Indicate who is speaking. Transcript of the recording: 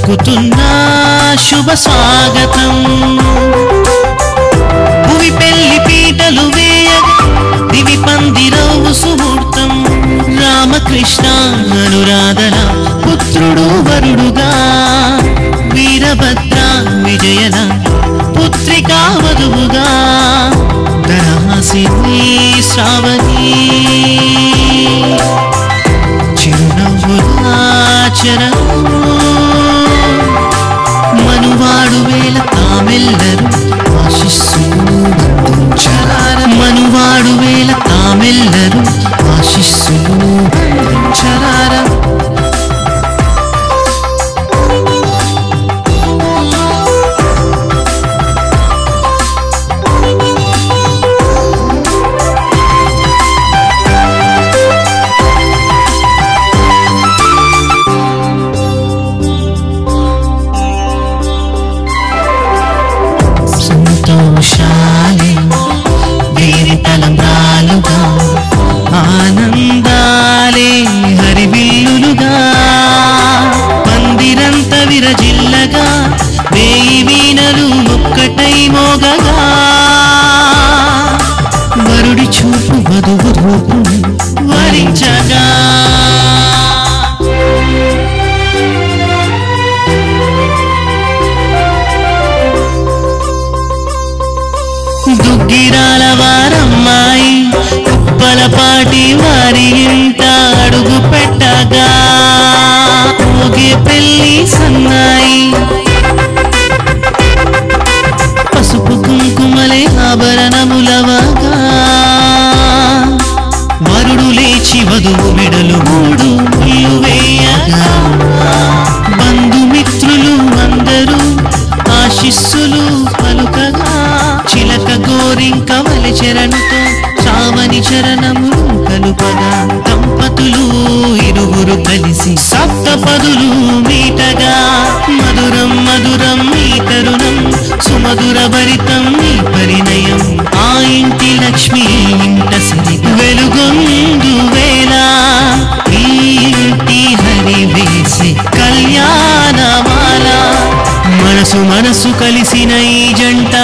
Speaker 1: పలుకుతున్నా శుభ స్వాగతం భువి పెళ్లి పీటలు వేయగా దివి పందిరవు సుముహూర్తం రామకృష్ణ అనురాధన పుత్రుడు వరుడుగా వీరభద్ర విజయల పుత్రికా వధువుగా ధనహాసిని శ్రావణి చిరునవ్వుల చరణము మనువాడు వేళ తామెల్లరు ఆశిస్సులు అందించరార మనువాడు వేళ తామెల్లరు ఆశిస్సులు అందించరార ఆనందాలే హరివిల్లులుగా పందిరంత విరజిల్లగా వేయి వీణలు ఒక్కటై మోగగా వరుడి చూపు వధువు రూపు వరించగా దుగ్గిరాల వారమ్మాయి కుప్పలపాటి వారి ఇంట అడుగు పెట్టగా ఊగే పెళ్లి సన్నాయి పసుపు కుంకుమలే ఆభరణములవగా వరుడు లేచి వధువు మెడలు మూడు ముళ్ళు వేయగా బంధుమిత్రులు అందరూ ఆశిస్సులు పలుకగా చిలక గోరింక వలె చరణుతో శ్రావణి చరణములు కలుపగా దంపతులు ఇరువురు కలిసి సప్తపదులు మీటగా మధురం మధురం ఈ తరుణం సుమధుర భరితం ఈ పరిణయం ఆ ఇంటి లక్ష్మి ఇంట సిరి వెలుగొందు వేళ ఈ ఇంటి హరి వేసి కళ్యాణమాల మనసు మనసు కలిసిన ఈ జంట